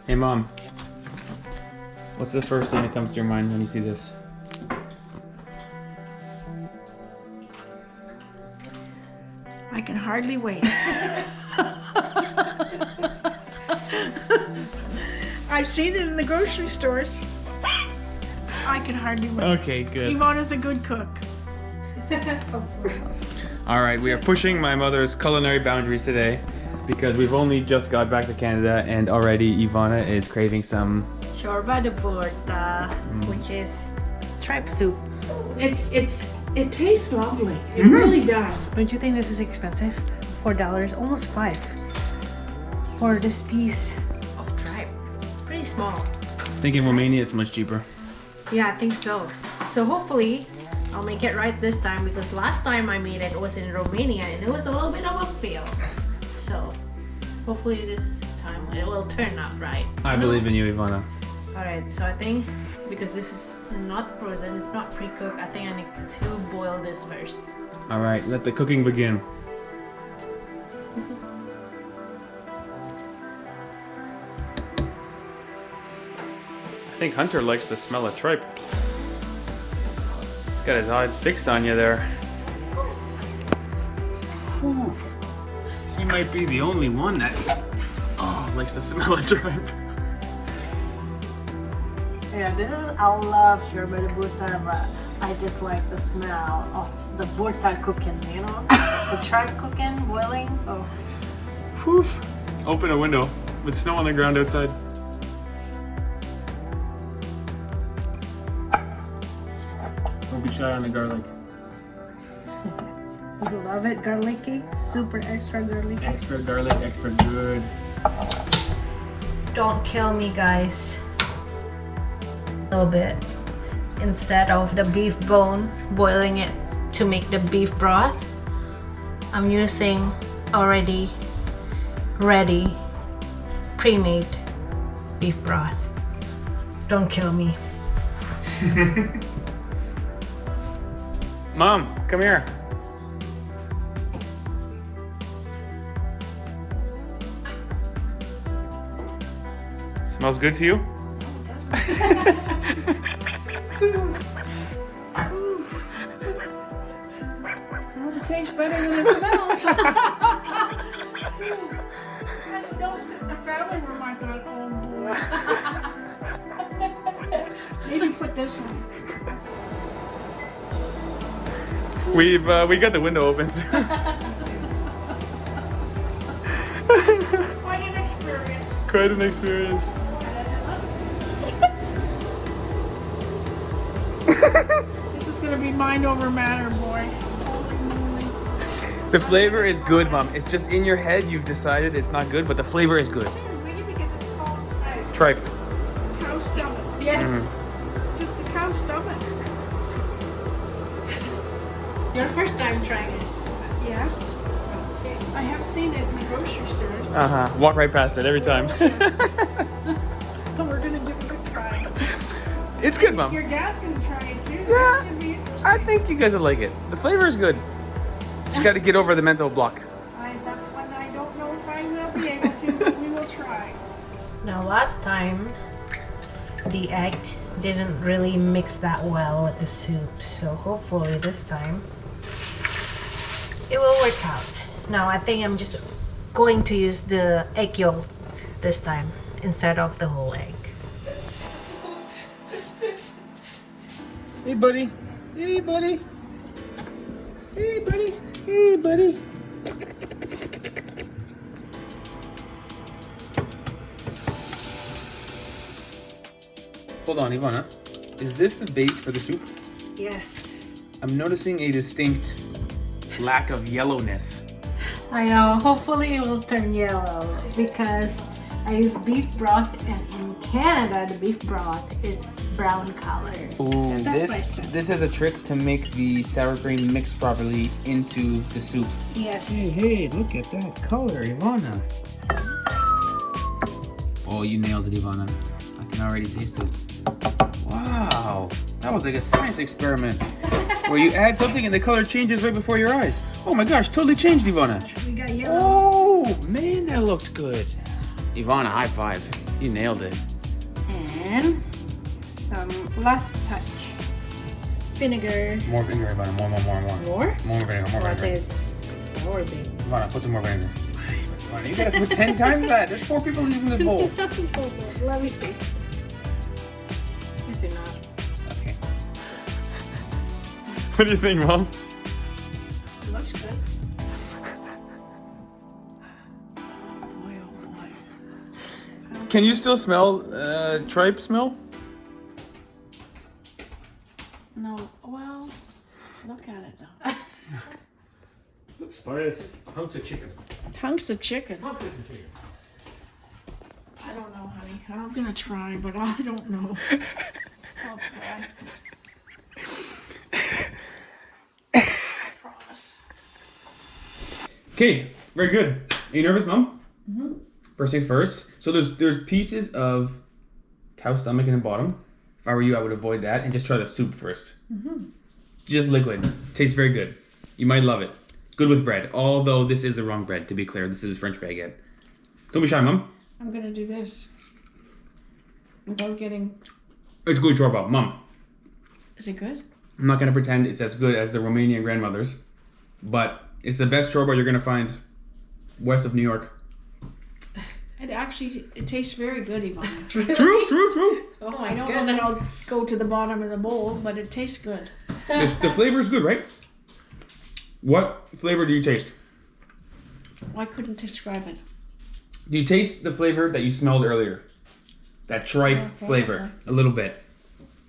Hey Mom, what's the first thing that comes to your mind when you see this? I can hardly wait. I've seen it in the grocery stores. I can hardly wait. Okay, good. Ivana's a good cook. All right, we are pushing my mother's culinary boundaries today because we've only just got back to Canada and already Ivana is craving some Ciorba de Burta, which is tripe soup. It tastes lovely. It really does. Don't you think this is expensive? $4, almost $5 for this piece of tripe. It's pretty small. I think in Romania it's much cheaper. Yeah, I think so. So hopefully I'll make it right this time because last time I made it was in Romania and it was a little bit of a fail. So hopefully this time it will turn out right. I believe in you, Ivana. Alright, so I think because this is not frozen, it's not pre-cooked, I think I need to boil this first. All right, let the cooking begin. I think Hunter likes the smell of tripe. He's got his eyes fixed on you there. Whew. He might be the only one that likes the smell of tripe. Yeah, this is, I love Ciorba de Burta, but I just like the smell of the Burta cooking, you know? The tripe cooking, boiling. Oh. Whew. Open a window with snow on the ground outside. Don't be shy on the garlic. You love it, garlicky, super extra garlicky. Extra garlic, extra good. Don't kill me, guys. A little bit. Instead of the beef bone, boiling it to make the beef broth, I'm using already ready, pre-made beef broth. Don't kill me. Mom, come here. Smells good to you? Well, it tastes better than it smells. I noticed it in the family room. I thought, oh boy. Maybe put this one. We got the window open. Quite an experience. Quite an experience. This is going to be mind over matter, boy. The flavor is good, Mom. It's just in your head you've decided it's not good, but the flavor is good. Really, because it's called Tripe. cow stomach. Yes. Just the cow stomach. Your first time trying it. Yes. I have seen it in the grocery stores. Walk right past it every time. And we're going to give it a try. It's good, Mom. Your dad's going to try it too. Yeah, That's going to be interesting. I think you guys will like it. The flavor is good. Just got to get over the mental block. That's one I don't know if I will be able to, but we will try. Now last time, the egg didn't really mix that well with the soup, so hopefully this time it will work out. Now I think I'm just going to use the egg yolk this time instead of the whole egg. Hey, buddy. Hey, buddy. Hey, buddy. Hey, buddy. Hold on, Ivana. Is this the base for the soup? Yes. I'm noticing a distinct lack of yellowness. I know, hopefully it will turn yellow because I use beef broth and in Canada the beef broth is brown color. Ooh, That's this is a trick to make the sour cream mix properly into the soup. Yes. Hey, look at that color, Ivana. Oh, you nailed it, Ivana. I can already taste it. Wow, that was like a science experiment where you add something and the color changes right before your eyes. Oh my gosh, totally changed, Ivana. We got yellow. Oh, man, that looks good. Ivana, high five. You nailed it. And some last touch. Vinegar. More vinegar, Ivana. More. More? More vinegar, more That vinegar. is sour, baby. Ivana, put some more vinegar. Ivana, you gotta put 10 times that. There's 4 people using this bowl. Let me taste. Is it not? Okay. What do you think, Mom? It looks good. Boy, oh boy. Can you still smell tripe smell? No, well, look at it though. Looks fine. It's hunks of chicken. Hunks of chicken. Hunks of chicken. I don't know, honey. I'm gonna try, but I don't know. I'll try. I promise. Okay, very good. Are you nervous, Mom? Mm-hmm. First things first. So there's pieces of cow stomach in the bottom. If I were you, I would avoid that and just try the soup first. Mm-hmm. Just liquid. Tastes very good. You might love it. Good with bread. Although this is the wrong bread, to be clear. This is French baguette. Don't be shy, Mom. I'm gonna do this without getting. It's good Ciorba, Mom. Is it good? I'm not gonna pretend it's as good as the Romanian grandmothers, but it's the best Ciorba you're gonna find west of New York. It tastes very good, Ivana. True. Oh my I don't know that I'll go to the bottom of the bowl, but it tastes good. The flavor is good, right? What flavor do you taste? I couldn't describe it. Do you taste the flavor that you smelled earlier? That tripe flavor, a little bit.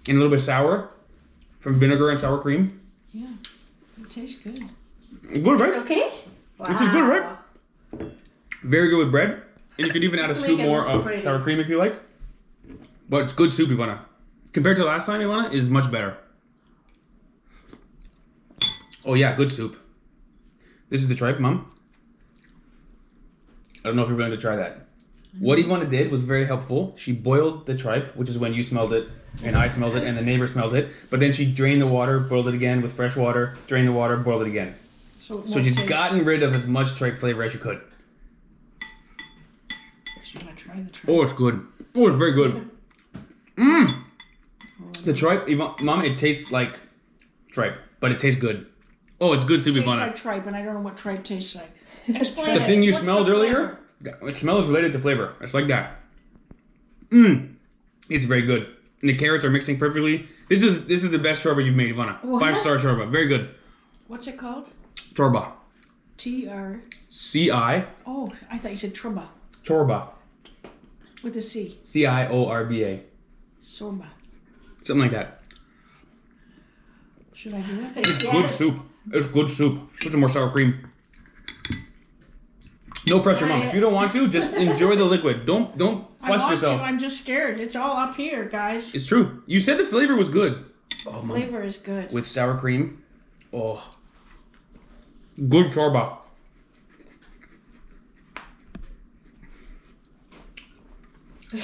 And a little bit sour from vinegar and sour cream. Yeah, it tastes good. Good, right? It's okay? It is good, right? Very good with bread. And you could even add a Just scoop make it more look of pretty. sour cream if you like. But it's good soup, Ivana. Compared to last time, Ivana, is much better. Oh yeah, good soup. This is the tripe, Mom. I don't know if you're willing to try that. What Ivana did was very helpful. She boiled the tripe, which is when you smelled it, and I smelled it, and the neighbor smelled it. But then she drained the water, boiled it again with fresh water, drained the water, boiled it again. So She's gotten rid of as much tripe flavor as she could. Should I try the tripe? Oh, it's good. Oh, it's very good. The tripe, Mom, it tastes like tripe, but it tastes good. Oh, it's good soup, It tastes Ivana. like tripe, and I don't know what tripe tastes like. Explain The it. thing you What's smelled the earlier, flavor? it smells related to flavor. It's like that. It's very good. And the carrots are mixing perfectly. This is the best Ciorba you've made, Ivana. What? 5-star Ciorba. Very good. What's it called? Ciorba. T-R... C-I. Oh, I thought you said Ciorba. Ciorba. With a C. C-I-O-R-B-A. Sorba. Something like that. Should I do it? Good soup. It's good soup. Put some more sour cream. No pressure, Mom. If you don't want to, just enjoy the liquid. Don't I fuss want yourself. to. I'm just scared. It's all up here, guys. It's true. You said the flavor was good. Oh, Mom. Flavor is good. With sour cream. Oh. Good Ciorba. Pretty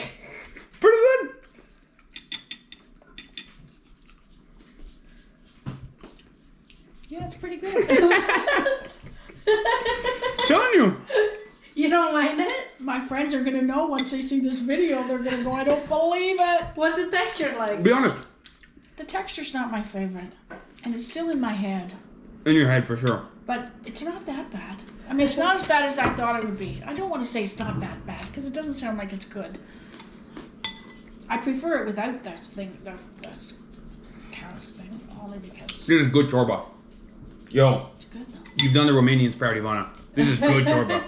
good. Yeah, it's pretty good. Telling you. You don't mind it? My friends are gonna know once they see this video. They're gonna go, I don't believe it. What's the texture like? Be honest. The texture's not my favorite, and it's still in my head. In your head, for sure. But it's not that bad. I mean, it's not as bad as I thought it would be. I don't want to say it's not that bad, because it doesn't sound like it's good. I prefer it without that thing, that carrots thing, only because This is good Ciorba. Yo, it's good though. you've done the Romanians proud, Ivana. This is good Ciorba.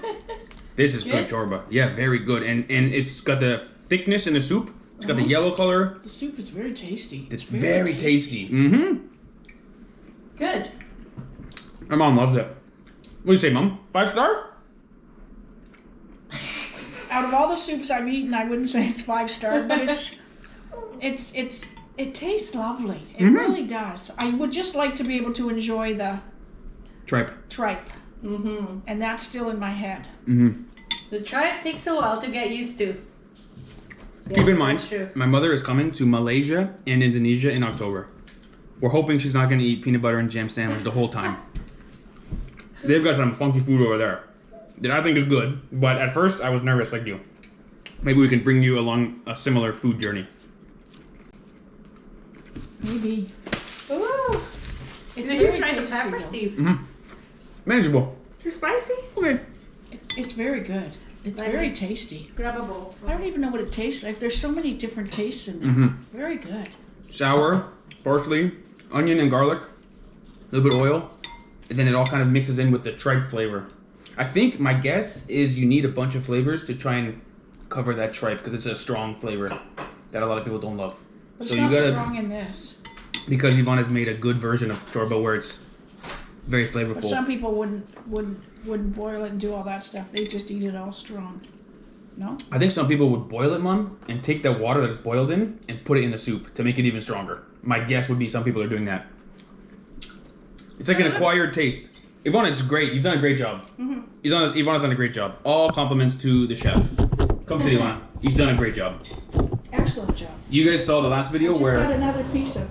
This is good Good? Ciorba. Yeah, very good. And it's got the thickness in the soup. It's got the yellow color. The soup is very tasty. It's very tasty. Mm-hmm. Good. My mom loves it. What do you say, Mom? 5-star? Out of all the soups I've eaten, I wouldn't say it's 5-star, but it tastes lovely. It really does. I would just like to be able to enjoy the Tripe. tripe, Mm-hmm. and that's still in my head. Mm-hmm. The tripe takes a while to get used to. Keep in mind, That's true. my mother is coming to Malaysia and Indonesia in October. We're hoping she's not going to eat peanut butter and jam sandwich the whole time. They've got some funky food over there that I think is good, but at first I was nervous like you. maybe we can bring you along a similar food journey. Maybe. Ooh. It's Did you very try the tasty, pepper, though. Steve? Mm-hmm. Manageable. Too spicy? Okay. It's very good. It's very tasty. Grab a bowl. I don't even know what it tastes like. There's so many different tastes in there. Mhm. Very good. Sour, parsley, onion and garlic, a little bit of oil, and then it all kind of mixes in with the tripe flavor. I think my guess is you need a bunch of flavors to try and cover that tripe because it's a strong flavor that a lot of people don't love. But So it's you not gotta, strong in this. because Ivana's made a good version of Ciorba where it's very But flavorful. some people wouldn't boil it and do all that stuff. They just eat it all strong. No? I think some people would boil it, Mom, and take the water that it's boiled in and put it in the soup to make it even stronger. My guess would be some people are doing that. It's like an acquired taste. Ivana, it's great. You've done a great job. Mm-hmm. Ivana's done a great job. All compliments to the chef. Come see Ivana. He's done a great job. Excellent job. You guys saw the last video Just had where... another piece of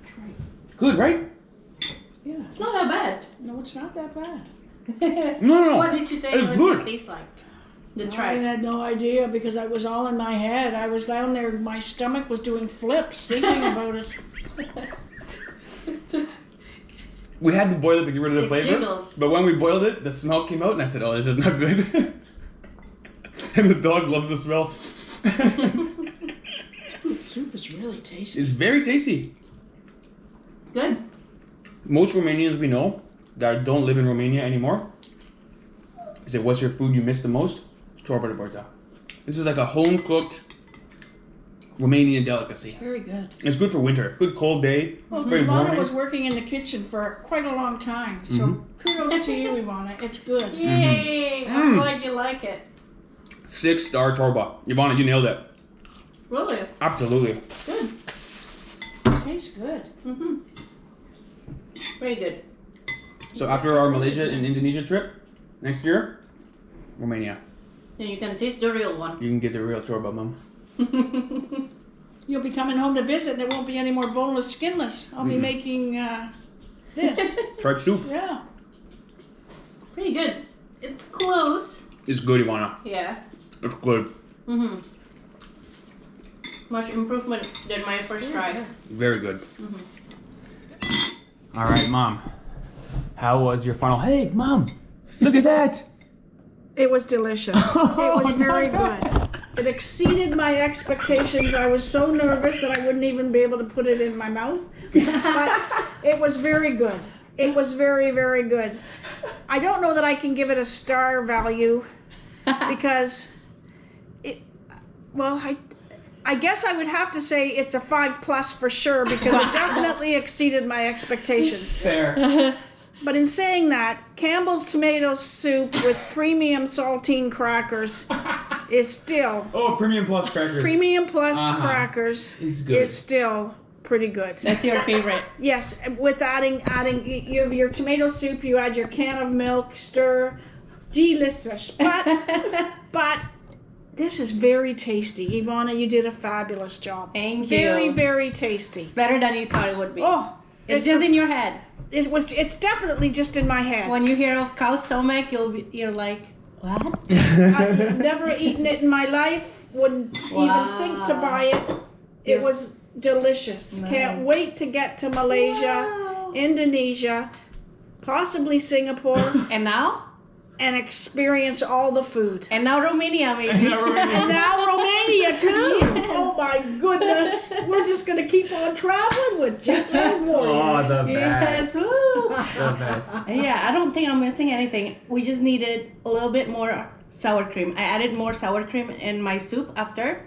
tripe. Good, right? Yeah. It's not that bad. No, it's not that bad. No. What did you think It's it was good. going to taste like? The I tripe. had no idea because I was all in my head. I was down there, my stomach was doing flips thinking about it. We had to boil it to get rid of the It flavor. jiggles. But when we boiled it, the smell came out and I said, oh, this is not good. And the dog loves the smell. Soup is really tasty. It's very tasty. Good. Most Romanians we know that don't live in Romania anymore say, what's your food you miss the most? Ciorba de Burta. This is like a home-cooked Romanian delicacy. Very good. It's good for winter. Good cold day. Well, It's very Ivana warm. was working in the kitchen for quite a long time, so kudos to you, Ivana. It's good. Yay! I'm glad you like it. 6-star Ciorba. Ivana, you nailed it. Really? Absolutely. Good. It tastes good. Mm-hmm. Very good. So after our Malaysia and Indonesia trip next year, Romania. Then you can taste the real one. You can get the real Ciorba, Mom. You'll be coming home to visit, and there won't be any more boneless, skinless. I'll be making this. Tripe soup. Yeah. Pretty good. It's close. It's good, Ivana. Yeah. It's good. Mm-hmm. Much improvement than my first try. Very good. All right, Mom. How was your final? Hey, Mom, look at that. It was delicious. It was very good. It exceeded my expectations. I was so nervous that I wouldn't even be able to put it in my mouth. But it was very good. It was very, very good. I don't know that I can give it a star value because I guess I would have to say it's a 5+ for sure because it definitely exceeded my expectations. Fair. But in saying that, Campbell's tomato soup with premium saltine crackers is still Oh, premium plus crackers. premium plus crackers It's good. is still pretty good. That's your favorite. Yes, with adding you have your tomato soup, you add your can of milk, stir, delicious. But this is very tasty. Ivana, you did a fabulous job. Thank you. Very, very tasty. Better than you thought it would be. Oh, It's just in your head. it's definitely just in my head. When you hear of cow stomach, you're like, what? I've never eaten it in my life. Wouldn't even think to buy it. It was delicious. Nice. Can't wait to get to Malaysia, Wow. Indonesia, possibly Singapore, And now? and experience all the food. And now Romania, maybe. And now Romania too. Oh my goodness. We're just gonna keep on traveling with JetLag Warriors. Yes. Woo. The best. Yeah, I don't think I'm missing anything. We just needed a little bit more sour cream. I added more sour cream in my soup after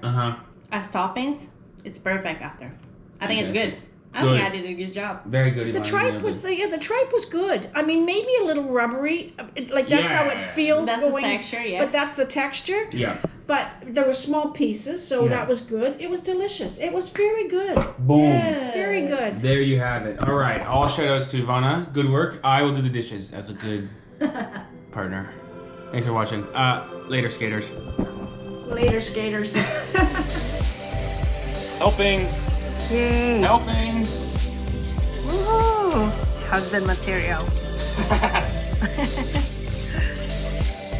as toppings. It's perfect after. I think it's good. I think I did a good job. Very good. The tripe was the tripe was good. I mean, maybe a little rubbery. Like that's how it feels That's going. the texture, yes. But that's the texture. Yeah. But there were small pieces, so Yeah. that was good. It was delicious. It was very good. Boom. Very good. There you have it. All right. All shout outs to Ivana. Good work. I will do the dishes as a good partner. Thanks for watching. Later, skaters. Later, skaters. Helping. Helping. Woohoo! Husband material.